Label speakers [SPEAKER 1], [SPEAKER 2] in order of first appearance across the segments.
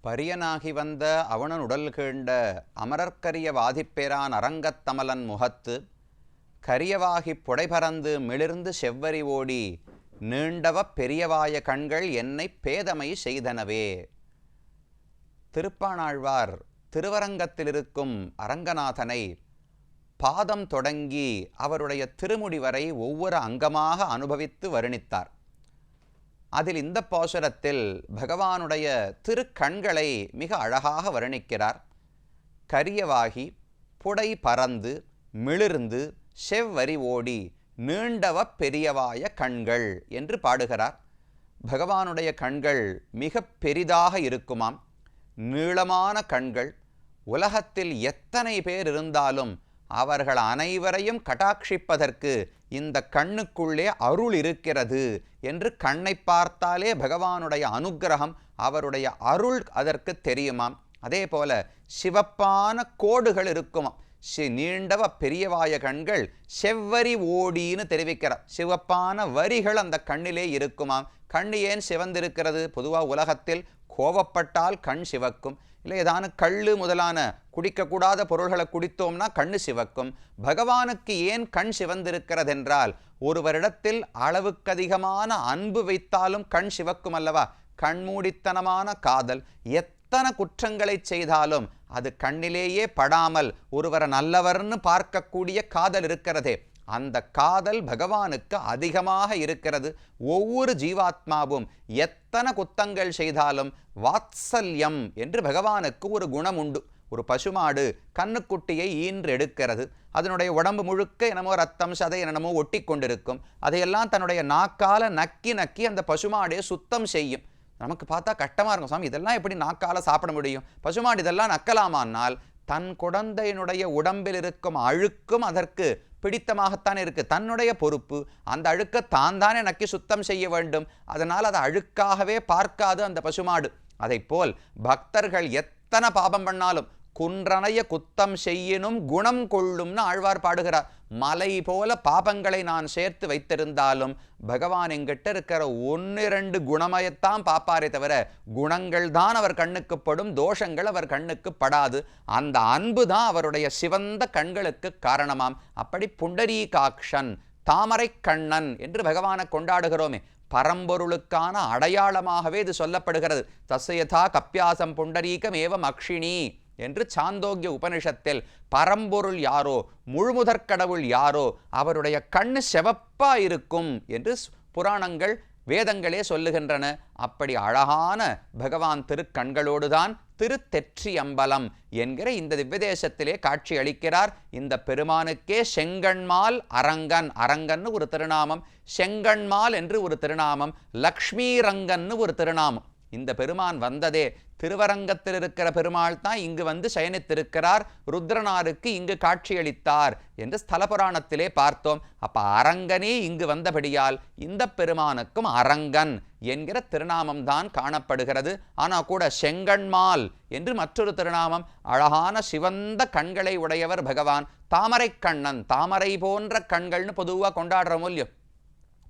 [SPEAKER 1] பரியனாகி வந்த அவனன் உடல் கீண்ட அமரர்க்கரிய வாதிப்பேரான் அரங்கத்தமலன் முகத்து கரியவாகிப் புடைபறந்து மிளிர்ந்து செவ்வரி ஓடி நீண்டவ பெரியவாய கண்கள் என்னை பேதமை செய்தனவே. திருப்பாணாழ்வார் திருவரங்கத்தில் இருக்கும் அரங்கநாதனை பாதம் தொடங்கி அவருடைய திருமுடி வரை ஒவ்வொரு அங்கமாக அனுபவித்து வருணித்தார். அதில் இந்த பாசுரத்தில் பகவானுடைய திருக்கண்களை மிக அழகாக வருணிக்கிறார். கரியவாகி புடை பறந்து மிளிர்ந்து செவ்வரி ஓடி நீண்டவ பெரியவாய கண்கள் என்று பாடுகிறார். பகவானுடைய கண்கள் மிக பெரிதாக இருக்குமாம், நீளமான கண்கள். உலகத்தில் எத்தனை பேர் இருந்தாலும் அவர்கள் அனைவரையும் கட்டாட்சிப்பதற்கு இந்த கண்ணுக்குள்ளே அருள் இருக்கிறது என்று கண்ணை பார்த்தாலே பகவானுடைய அனுக்கிரகம், அவருடைய அருள் அதற்கு தெரியுமாம். அதே போல சிவப்பான கோடுகள் இருக்குமாம். நீண்டவ பெரியவாய கண்கள் செவ்வரி ஓடின்னு தெரிவிக்கிறார். சிவப்பான வரிகள் அந்த கண்ணிலே இருக்குமாம். கண்ணு ஏன் சிவந்திருக்கிறது? பொதுவாக உலகத்தில் கோபப்பட்டால் கண் சிவக்கும், இல்லை ஏதான கள்ளு முதலான குடிக்கக்கூடாத பொருள்களை குடித்தோம்னா கண்ணு சிவக்கும். பகவானுக்கு ஏன் கண் சிவந்திருக்கிறது என்றால், ஒருவரிடத்தில் அளவுக்கு அதிகமான அன்பு வைத்தாலும் கண் சிவக்கும் அல்லவா? கண்மூடித்தனமான காதல், எத்தனை குற்றங்களை செய்தாலும் அது கண்ணிலேயே படாமல் ஒருவரை நல்லவர்னு பார்க்கக்கூடிய காதல் இருக்கிறதே, அந்த காதல் பகவானுக்கு அதிகமாக இருக்கிறது. ஒவ்வொரு ஜீவாத்மாவும் எத்தனை குத்தங்கள் செய்தாலும் வாத்சல்யம் என்று பகவானுக்கு ஒரு குணம் உண்டு. ஒரு பசுமாடு கண்ணுக்குட்டியை ஈன்று எடுக்கிறது. அதனுடைய உடம்பு முழுக்க என்னமோ ரத்தம் சதை என்னமோ ஒட்டி கொண்டிருக்கும். அதையெல்லாம் தன்னுடைய நாக்கால நக்கி நக்கி அந்த பசுமாடே சுத்தம் செய்யும். நமக்கு பார்த்தா கஷ்டமாக இருக்கும், சாமி இதெல்லாம் எப்படி நாக்கால சாப்பிட முடியும்? பசுமாடு இதெல்லாம் நக்கலாமானால் தன் குழந்தையினுடைய உடம்பில் இருக்கும் அழுக்கும் அதற்கு பிடித்தமாகத்தான் இருக்கு. தன்னுடைய பொறுப்பு, அந்த அழுக்க தான் தானே நக்கி சுத்தம் செய்ய வேண்டும். அதனால் அதை அழுக்காகவே பார்க்காது அந்த பசுமாடு. அதை போல் பக்தர்கள் எத்தனை பாபம் பண்ணாலும் குன்றனைய குத்தம் செய்யினும் குணம் கொள்ளும்னு ஆழ்வார் பாடுகிறார். மலை போல பாபங்களை நான் சேர்த்து வைத்திருந்தாலும் பகவான் எங்கிட்ட இருக்கிற 1-2 குணமயத்தான் பார்ப்பாரே தவிர குணங்கள் தான் அவர் கண்ணுக்கு படும், தோஷங்கள் அவர் கண்ணுக்கு படாது. அந்த அன்பு தான் அவருடைய சிவந்த கண்களுக்கு காரணமாம். அப்படி புண்டரீகாக்ஷன், தாமரை கண்ணன் என்று பகவானை கொண்டாடுகிறோமே, பரம்பொருளுக்கான அடையாளமாகவே இது சொல்லப்படுகிறது. தஸ்யதா கப்பியாசம் புண்டரீகம் ஏவம் அக்ஷினி என்று சாந்தோக்கிய உபனிஷத்தில் பரம்பொருள் யாரோ, முழுமுதற்கடவுள் யாரோ அவருடைய கண்ணு செவப்பா இருக்கும் என்று புராணங்கள் வேதங்களே சொல்லுகின்றன. அப்படி அழகான பகவான் திருக்கண்களோடுதான் திருத்தெற்றி அம்பலம் என்கிற இந்த திவ்யதேசத்திலே காட்சி அளிக்கிறார். இந்த பெருமானுக்கே செங்கண்மால் அரங்கன், அரங்கன்னு ஒரு திருநாமம், செங்கண்மால் என்று ஒரு திருநாமம், லக்ஷ்மி ரங்கன்னு ஒரு திருநாமம். இந்த பெருமான் வந்ததே திருவரங்கத்தில் இருக்கிற பெருமாள் தான் இங்கு வந்து சயனித்திருக்கிறார், ருத்ரனாருக்கு இங்கு காட்சியளித்தார் என்று ஸ்தல புராணத்திலே பார்த்தோம். அப்ப அரங்கனே இங்கு வந்தபடியால் இந்த பெருமானுக்கும் அரங்கன் என்கிற திருநாமம் தான் காணப்படுகிறது. ஆனால் கூட செங்கண்மால் என்று மற்றொரு திருநாமம். அழகான சிவந்த கண்களை உடையவர் பகவான். தாமரை கண்ணன், தாமரை போன்ற கண்கள்னு பொதுவாக கொண்டாடுற மூல்யம்.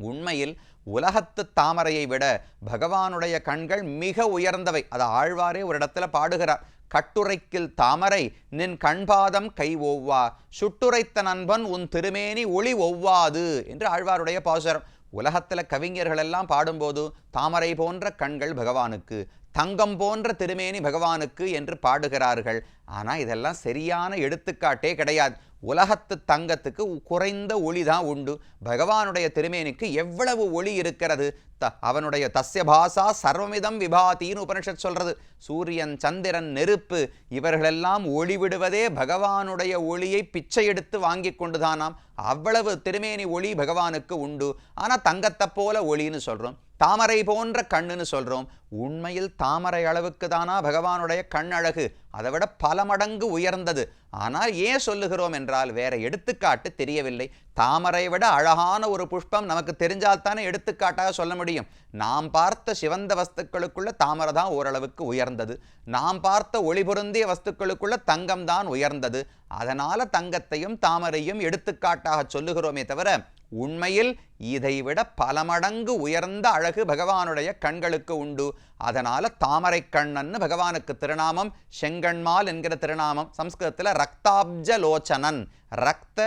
[SPEAKER 1] உண்மையில் உலகத்து தாமரையை விட பகவானுடைய கண்கள் மிக உயர்ந்தவை. அதை ஆழ்வாரே ஒரு இடத்துல பாடுகிறார். கட்டுரைக்கில் தாமரை நின் கண்பாதம் கை ஒவ்வா, சுட்டுரைத்த நண்பன் உன் திருமேனி ஒளி ஒவ்வாது என்று ஆழ்வாருடைய பாசுரம். உலகத்தில் கவிஞர்கள் எல்லாம் பாடும்போது தாமரை போன்ற கண்கள் பகவானுக்கு, தங்கம் போன்ற திருமேனி பகவானுக்கு என்று பாடுகிறார்கள். ஆனால் இதெல்லாம் சரியான எடுத்துக்காட்டே கிடையாது. உலகத்து தங்கத்துக்கு குறைந்த ஒளி தான் உண்டு. பகவானுடைய திருமேனிக்கு எவ்வளவு ஒளி இருக்கிறது! அவனுடைய தஸ்ய பாசா சர்வமிதம் விபாதின்னு உபனிஷத் சொல்றது. சூரியன், சந்திரன், நெருப்பு இவர்களெல்லாம் ஒளி விடுவதே பகவானுடைய ஒளியை பிச்சை எடுத்து வாங்கி கொண்டுதானாம். அவ்வளவு திருமேனி ஒளி பகவானுக்கு உண்டு. ஆனால் தங்கத்தை போல ஒளின்னு சொல்றோம், தாமரை போன்ற கண்ணுன்னு சொல்றோம். உண்மையில் தாமரை அளவுக்கு தானா பகவானுடைய கண் அழகு? அதை விட பல மடங்கு உயர்ந்தது. ஆனால் ஏன் சொல்லுகிறோம் என்றால் வேற எடுத்துக்காட்டு தெரியவில்லை. தாமரை விட அழகான ஒரு புஷ்பம் நமக்கு தெரிஞ்சால்தானே எடுத்துக்காட்டாக சொல்ல முடியும். நாம் பார்த்த சிவந்த வஸ்துக்களுக்குள்ள தாமரை தான் ஓரளவுக்கு உயர்ந்தது. நாம் பார்த்த ஒளி பொருந்திய வஸ்துக்களுக்குள்ள தங்கம் தான் உயர்ந்தது. அதனால தங்கத்தையும் தாமரையும் எடுத்துக்காட்டாக சொல்லுகிறோமே தவிர உண்மையில் இதைவிட பல மடங்கு உயர்ந்த அழகு பகவானுடைய கண்களுக்கு உண்டு. அதனால தாமரை கண்ணன்னு பகவானுக்கு திருநாமம். செங்கண்மால் என்கிற திருநாமம். சம்ஸ்கிருதத்தில் ரக்தாப்ஜ லோச்சனன். ரக்த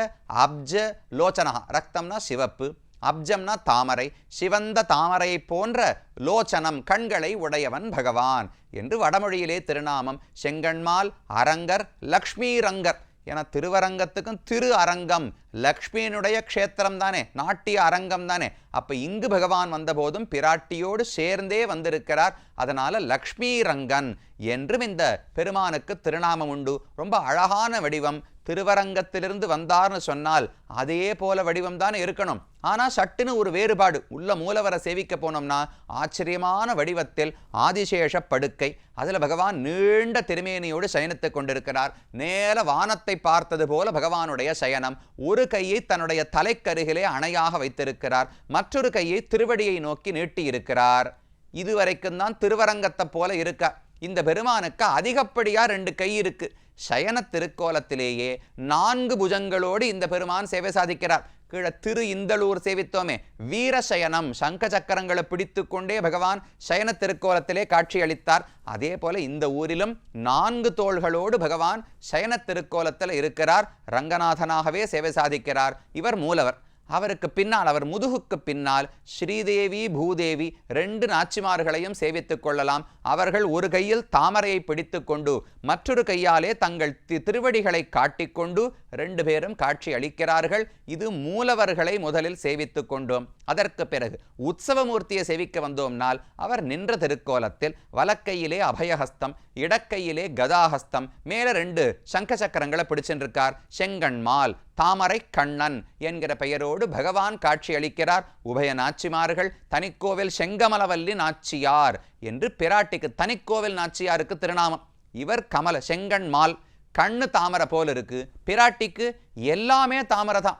[SPEAKER 1] அப்ஜ லோச்சனா. ரக்தம்னா சிவப்பு, அப்ஜம்னா தாமரை. சிவந்த தாமரையை போன்ற லோச்சனம் கண்களை உடையவன் பகவான் என்று வடமொழியிலே திருநாமம். செங்கண்மால் அரங்கர் லக்ஷ்மி ரங்கர் என திருவரங்கத்துக்கும் திரு அரங்கம் லக்ஷ்மியினுடைய க்ஷேத்திரம் தானே, நாட்டிய அரங்கம் தானே. அப்ப இங்கு பகவான் வந்தபோதும் பிராட்டியோடு சேர்ந்தே வந்திருக்கிறார். அதனால லக்ஷ்மி ரங்கன் என்றும் இந்த பெருமானுக்கு திருநாமம் உண்டு. ரொம்ப அழகான வடிவம். திருவரங்கத்திலிருந்து வந்தார்னு சொன்னால் அதே போல வடிவம் தான் இருக்கணும். ஆனால் சட்டுன்னு ஒரு வேறுபாடு. உள்ள மூலவரை சேவிக்க போனோம்னா ஆச்சரியமான வடிவத்தில் ஆதிசேஷ படுக்கை. அதில் பகவான் நீண்ட திருமேனியோடு சயனித்துக் கொண்டிருக்கிறார். நேர வானத்தை பார்த்தது போல பகவானுடைய சயனம். ஒரு கையை தன்னுடைய தலைக்கருகிலே அணையாக வைத்திருக்கிறார், மற்றொரு கையை திருவடியை நோக்கி நீட்டியிருக்கிறார். இதுவரைக்கும் தான் திருவரங்கத்தை போல இருக்க. இந்த பெருமானுக்கு அதிகப்படியா 2 கை இருக்கு. சயன திருக்கோலத்திலேயே 4 புஜங்களோடு இந்த பெருமான் சேவை சாதிக்கிறார். கீழே திரு இந்தளூர் சேவித்தோமே, வீரசயனம், சங்க சக்கரங்களை பிடித்து கொண்டே பகவான் சயன திருக்கோலத்திலே காட்சி அளித்தார். அதே போல இந்த ஊரிலும் 4 தோள்களோடு பகவான் சயன திருக்கோலத்தில் இருக்கிறார். ரங்கநாதனாகவே சேவை சாதிக்கிறார். இவர் மூலவர். அவருக்கு பின்னால், அவர் முதுகுக்கு பின்னால் ஸ்ரீதேவி பூதேவி 2 நாச்சிமார்களையும் சேவித்துக் கொள்ளலாம். அவர்கள் ஒரு கையில் தாமரையை பிடித்து கொண்டு மற்றொரு கையாலே தங்கள் திருவடிகளை காட்டிக்கொண்டு 2 பேரும் காட்சி அளிக்கிறார்கள். இது மூலவர்களை முதலில் சேவித்துக் கொண்டோம். அதற்கு பிறகு உற்சவமூர்த்தியை சேவிக்க வந்தோம்னால் அவர் நின்ற திருக்கோலத்தில் வலக்கையிலே அபயஹஸ்தம், இடக்கையிலே கதாஹஸ்தம், மேல 2 சங்க சக்கரங்களை பிடிச்சிருக்கார். செங்கண்மால் தாமரை கண்ணன் என்கிற பெயரோடு பகவான் காட்சி அளிக்கிறார். உபய நாச்சிமார்கள் தனிக்கோவில் செங்கமலவல்லி நாச்சியார் என்று பிராட்டிக்கு தனிக்கோவில் நாச்சியாருக்கு திருநாமம். இவர் கமல செங்கண்மால், கண்ணு தாமரை போல் இருக்கு. பிராட்டிக்கு எல்லாமே தாமரை தான்.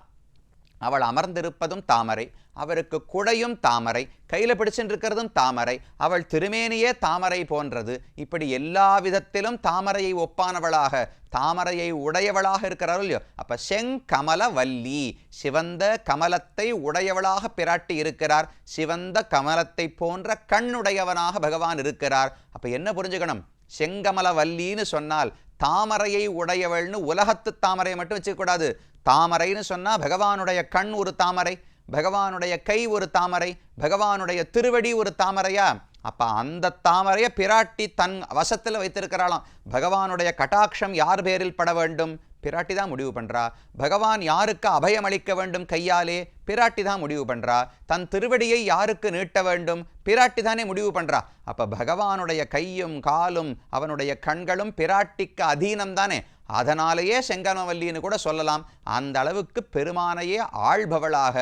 [SPEAKER 1] அவள் அமர்ந்திருப்பதும் தாமரை, அவருக்கு குடையும் தாமரை, கையில் பிடிச்சிருக்கிறதும் தாமரை, அவள் திருமேனியே தாமரை போன்றது. இப்படி எல்லா விதத்திலும் தாமரையை ஒப்பானவளாக, தாமரையை உடையவளாக இருக்கிறாள் இல்லையோ. அப்ப செங்கமல வல்லி, சிவந்த கமலத்தை உடையவளாக பிராட்டி இருக்கிறார். சிவந்த கமலத்தை போன்ற கண்ணுடையவனாக பகவான் இருக்கிறார். அப்ப என்ன புரிஞ்சுக்கணும்? செங்கமல வல்லின்னு சொன்னால் தாமரையை உடையவள்னு உலகத்து தாமரையை மட்டும் வச்சுக்கூடாது. தாமரைன்னு சொன்னா பகவானுடைய கண் ஒரு தாமரை, பகவானுடைய கை ஒரு தாமரை, பகவானுடைய திருவடி ஒரு தாமரையா? அப்ப அந்த தாமரையை பிராட்டி தன் வசத்தில் வைத்திருக்கிறாளாம். பகவானுடைய கட்டாட்சம் யார் பேரில் பட வேண்டும்? பிராட்டி தான் முடிவு பண்றா. பகவான் யாருக்கு அபயம் அளிக்க வேண்டும் கையாலே? பிராட்டி தான் முடிவு பண்றா. தன் திருவடியை யாருக்கு நீட்ட வேண்டும்? பிராட்டி தானே முடிவு பண்றா. அப்ப பகவானுடைய கையும் காலும் அவனுடைய கண்களும் பிராட்டிக்கு அதீனம் தானே. அதனாலேயே செங்கமலவல்லின்னு கூட சொல்லலாம். அந்த அளவுக்கு பெருமானையே ஆள்பவளாக,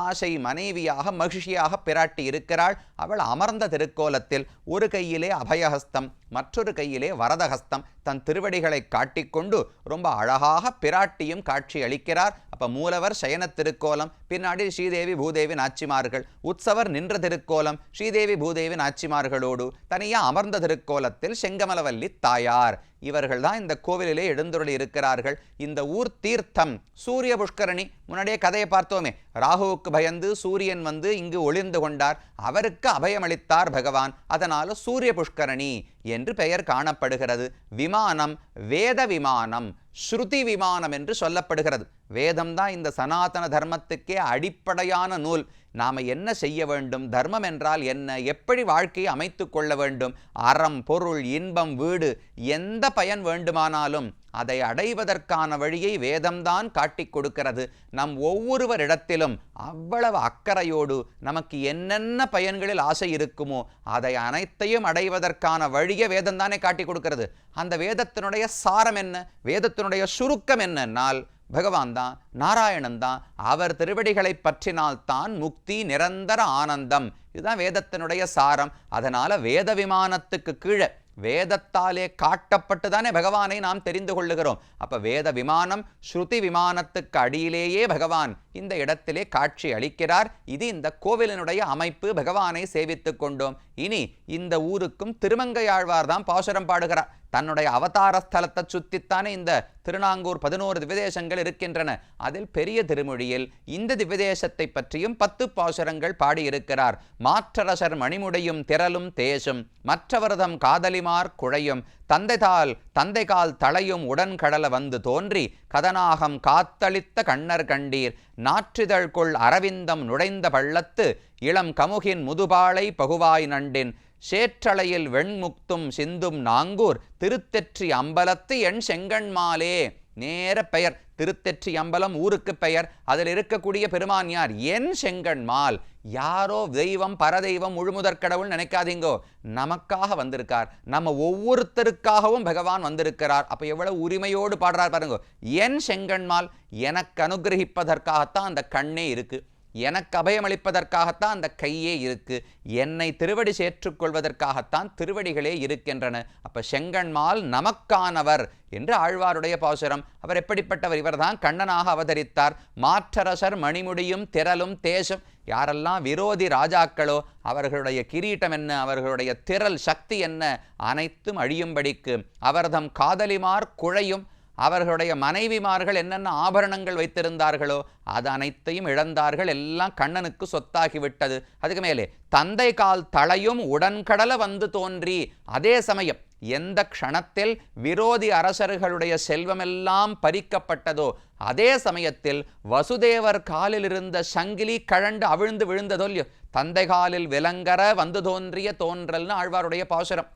[SPEAKER 1] ஆசை மனைவியாக, மகிழ்ச்சியாக பிராட்டி இருக்கிறாள். அவள் அமர்ந்த திருக்கோலத்தில் ஒரு கையிலே அபயஹஸ்தம், மற்றொரு கையிலே வரதஹஸ்தம், தன் திருவடிகளை காட்டிக்கொண்டு ரொம்ப அழகாக பிராட்டியும் காட்சி அளிக்கிறார். அப்ப மூலவர் சயன திருக்கோலம், பின்னாடி ஸ்ரீதேவி பூதேவி நாச்சிமார்கள். உற்சவர் நின்ற திருக்கோலம், ஸ்ரீதேவி பூதேவி நாச்சிமார்களோடு தனியா அமர்ந்த திருக்கோலத்தில் செங்கமலவல்லி தாயார். இவர்கள் தான் இந்த கோவிலிலே எழுந்துருளி இருக்கிறார்கள். இந்த ஊர் தீர்த்தம் சூரிய புஷ்கரணி. முன்னாடியே கதையை பார்த்தோமே, ராகுவுக்கு பயந்து சூரியன் வந்து இங்கு ஒளிர்ந்து கொண்டார். அவருக்கு அபயமளித்தார் பகவான். அதனால சூரிய புஷ்கரணி என்று பெயர் காணப்படுகிறது. விமானம் வேத விமானம், ஸ்ருதி விமானம் என்று சொல்லப்படுகிறது. வேதம் தான் இந்த சனாதன தர்மத்துக்கே அடிப்படையான நூல். நாம என்ன செய்ய வேண்டும், தர்மம் என்றால் என்ன, எப்படி வாழ்க்கையை அமைத்து கொள்ள வேண்டும், அறம் பொருள் இன்பம் வீடு எந்த பயன் வேண்டுமானாலும் அதை அடைவதற்கான வழியை வேதம்தான் காட்டிக் கொடுக்கிறது. நம் ஒவ்வொருவரிடத்திலும் அவ்வளவு அக்கறையோடு நமக்கு என்னென்ன பயன்களில் ஆசை இருக்குமோ அதை அனைத்தையும் அடைவதற்கான வழியை வேதம்தானே காட்டிக் கொடுக்கிறது. அந்த வேதத்தினுடைய சாரம் என்ன, வேதத்தினுடைய சுருக்கம் என்னன்னால் பகவான் தான், நாராயணன் தான். அவர் திருவடிகளை பற்றினால்தான் முக்தி, நிரந்தர ஆனந்தம். இதுதான் வேதத்தினுடைய சாரம். அதனால வேத விமானத்துக்கு கீழே வேதத்தாலே காட்டப்பட்டு தானே பகவானை நாம் தெரிந்து கொள்ளுகிறோம். அப்ப வேத விமானம் ஸ்ருதி விமானத்துக்கு அடியிலேயே பகவான் இந்த இடத்திலே காட்சி அளிக்கிறார். இது இந்த கோவிலினுடைய அமைப்பு. பகவானை சேவித்துக் கொண்டோம். இனி இந்த ஊருக்கும் திருமங்கையாழ்வார் தான் பாசுரம் பாடுகிறார். தன்னுடைய அவதார ஸ்தலத்தை சுத்தித்தானே இந்த திருநாங்கூர் 11 திவ்யதேசங்கள் இருக்கின்றன. அதில் பெரிய திருமொழியில் இந்த திவ்யதேசத்தை பற்றியும் 10 பாசுரங்கள் பாடியிருக்கிறார். மாற்றரசர் மணிமுடையும் திரளும் தேசும் மற்றவர்தம் காதலிமார் குழையும் தந்தைகால் தளையும் உடன் கடல வந்து தோன்றி கதனாகம் காத்தளித்த கண்ணர் கண்டீர் நாற்றிதழ் கொள் அரவிந்தம் நுழைந்த பள்ளத்து இளம் கமுகின் முதுபாளை பகுவாய் நண்டின் சேற்றலையில் வெண்முக்தும் சிந்தும் நாங்கூர் திருத்தெற்றி அம்பலத்து என் செங்கண்மாலே. நேர பெயர் திருத்தெற்றி அம்பலம் ஊருக்கு பெயர். அதில் இருக்கக்கூடிய பெருமான் யார்? என் செங்கண்மால். யாரோ தெய்வம் பரதெய்வம் முழுமுதற் கடவுள் நினைக்காதீங்கோ, நமக்காக வந்திருக்கார். நம்ம ஒவ்வொருத்தருக்காகவும் பகவான் வந்திருக்கிறார். அப்ப எவ்வளவு உரிமையோடு பாடுறார் பாருங்க. என் செங்கண்மால், எனக்கு அனுகிரகிப்பதற்காகத்தான் அந்த கண்ணே இருக்கு, எனக்கு அபயமளிப்பதற்காகத்தான் அந்த கையே இருக்கு, என்னை திருவடி சேற்றுக்கொள்வதற்காகத்தான் திருவடிகளே இருக்கின்றன. அப்ப செங்கண்மால் நமக்கானவர் என்று ஆழ்வாருடைய பாசுரம். அவர் எப்படிப்பட்டவர்? இவர்தான் கண்ணனாக அவதரித்தார். மாற்றரசர் மணிமுடியும் திரளும் தேசம். யாரெல்லாம் விரோதி ராஜாக்களோ அவர்களுடைய கிரீட்டம் என்ன, அவர்களுடைய திரள் சக்தி என்ன, அனைத்தும் அழியும்படிக்கு அவர்தம் காதலிமார் குழையும். அவர்களுடைய மனைவிமார்கள் என்னென்ன ஆபரணங்கள் வைத்திருந்தார்களோ அது அனைத்தையும் இழந்தார்கள். எல்லாம் கண்ணனுக்கு சொத்தாகிவிட்டது. அதுக்கு மேலே தந்தை கால் தளையும் உடன்கடல வந்து தோன்றி. அதே சமயம் எந்த க்ஷணத்தில் விரோதி அரசர்களுடைய செல்வமெல்லாம் பறிக்கப்பட்டதோ அதே சமயத்தில் வசுதேவர் காலில் இருந்த சங்கிலி கழண்டு அவிழ்ந்து விழுந்ததொல்லையோ, தந்தை காலில் விலங்கர வந்து தோன்றிய தோன்றல்னு ஆழ்வாருடைய பாசுரம்.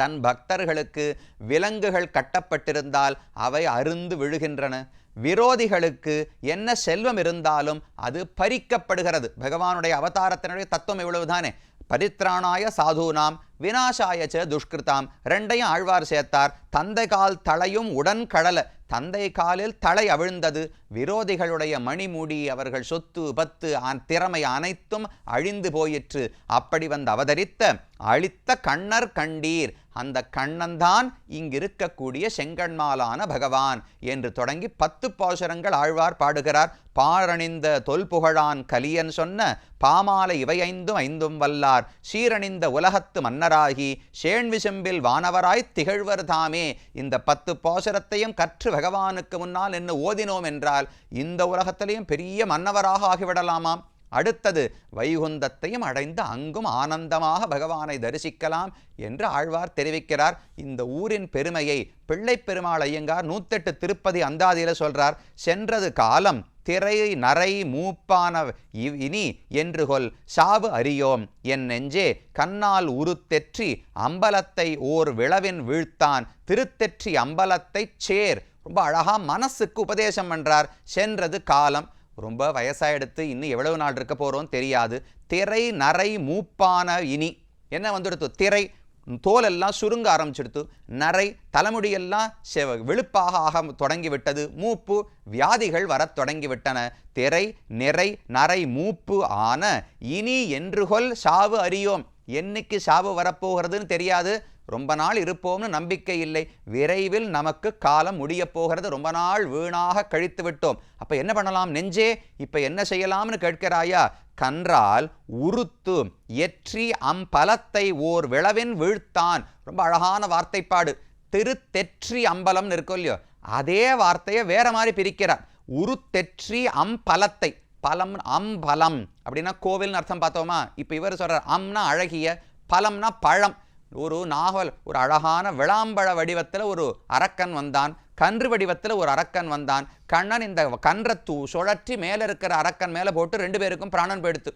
[SPEAKER 1] தன் பக்தர்களுக்கு விலங்குகள் கட்டப்பட்டிருந்தால் அவை அருந்து விழுகின்றன. விரோதிகளுக்கு என்ன செல்வம் இருந்தாலும் அது பறிக்கப்படுகிறது. பகவானுடைய அவதாரத்தினுடைய தத்துவம் இவ்வளவுதானே. பரித்ராணாய சாதுனாம் விநாசாயச்ச துஷ்கிருதாம். ரெண்டையும் ஆழ்வார் சேர்த்தார். தந்தை கால் தளையும் உடன் கடல. தந்தை காலில் தலை அவிழ்ந்தது. விரோதிகளுடைய மணிமுடி, அவர்கள் சொத்து பத்து திறமை அனைத்தும் அழிந்து போயிற்று. அப்படி வந்து அவதரித்த அழித்த கண்ணர் கண்டீர். அந்த கண்ணன்தான் இங்கிருக்கக்கூடிய செங்கண்மாலான பகவான் என்று தொடங்கி 10 பாசுரங்கள் ஆழ்வார் பாடுகிறார். பாரணிந்த தொல்புகழான் கலியன் சொன்ன பாமாலை இவையைந்தும் ஐந்தும் வல்லார் சீரணிந்த உலகத்து மன்னராகி சேண்விசெம்பில் வானவராய் திகழ்வர் தாமே. இந்த 10 பாசுரத்தையும் கற்று பகவானுக்கு முன்னால் என்ன ஓதினோம் என்றால் இந்த உலகத்திலையும் பெரிய மன்னவராக ஆகிவிடலாமாம். அடுத்தது வைகுந்தத்தையும் அடைந்து அங்கும் ஆனந்தமாக பகவானை தரிசிக்கலாம் என்று ஆழ்வார் தெரிவிக்கிறார். இந்த ஊரின் பெருமையை பிள்ளை பெருமாள் ஐயங்கார் 108 திருப்பதி அந்தாதியில சொல்றார். சென்றது காலம் திரை நரை மூப்பான இனி என்று கொல் சாவு அறியோம் என் நெஞ்சே கண்ணால் உருத்தெற்றி அம்பலத்தை ஓர் விளவின் வீழ்த்தான் திருத்தெற்றி அம்பலத்தை சேர். ரொம்ப அழகா மனசுக்கு உபதேசம் பண்றார். சென்றது காலம், ரொம்ப வயசாயிடுத்து, இன்னும் எவ்வளவு நாள் இருக்க போறோம் தெரியாது. திரை நரை மூப்பான இனி என்ன வந்துடுத்து? திரை தோலெல்லாம் சுருங்க ஆரம்பிச்சிடுத்து, நரை தலைமுடியெல்லாம் வெளுப்பாக ஆக தொடங்கிவிட்டது, மூப்பு வியாதிகள் வரத் தொடங்கிவிட்டன. திரை நிறை நரை மூப்பு ஆன இனி என்றுகொல் சாவு அறியோம். என்னைக்கு சாவு வரப்போகிறதுன்னு தெரியாது, ரொம்ப நாள் இருப்போம்னு நம்பிக்கை இல்லை, விரைவில் நமக்கு காலம் முடிய போகிறது, ரொம்ப நாள் வீணாக கழித்து விட்டோம். அப்ப என்ன பண்ணலாம் நெஞ்சே, இப்ப என்ன செய்யலாம்னு கேட்கிறாயா? கன்றால் உருத்து எற்றி அம்பலத்தை ஓர் விளவின் வீழ்த்தான். ரொம்ப அழகான வார்த்தைப்பாடு. திருத்தெற்றி அம்பலம் இருக்கும் இல்லையோ, அதே வார்த்தையை வேற மாதிரி பிரிக்கிறார். உருத்தெற்றி அம்பலத்தை, பலம் அம்பலம் அப்படின்னா கோவில்னு அர்த்தம் பார்த்தோமா. இப்ப இவர் சொல்றார் அம்னா அழகிய, பலம்னா பழம். ஒரு நாவல், ஒரு அழகான விளாம்பழ வடிவத்தில் ஒரு அரக்கன் வந்தான், கன்று வடிவத்தில் ஒரு அரக்கன் வந்தான். கண்ணன் இந்த கன்றை சுழற்றி மேலே இருக்கிற அரக்கன் மேலே போட்டு 2 பேருக்கும் பிராணன் போயிடுத்து.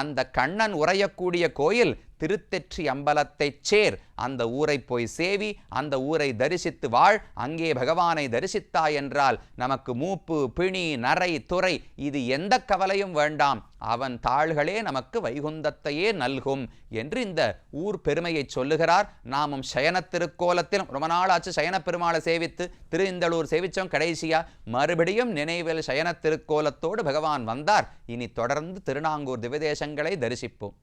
[SPEAKER 1] அந்த கண்ணன் உறையக்கூடிய கோயில் திருத்தெற்றி அம்பலத்தை சேர். அந்த ஊரை போய் சேவி, அந்த ஊரை தரிசித்து வாழ். அங்கே பகவானை தரிசித்தாய் என்றால் நமக்கு மூப்பு பிணி நரை துறை இது எந்த கவலையும் வேண்டாம், அவன் தாள்களே நமக்கு வைகுந்தத்தையே நல்கும் என்று இந்த ஊர் பெருமையை சொல்லுகிறார். நாமும் சயன திருக்கோலத்தில் ரொம்ப நாளாச்சு சயன பெருமாளை சேவித்து, திருஇந்தளூர் சேவிச்சோம், கடைசியா மறுபடியும் நினைவில் சயன திருக்கோலத்தோடு பகவான் வந்தார். இனி தொடர்ந்து திருநாங்கூர் திவ்யதேசங்களை தரிசிப்போம்.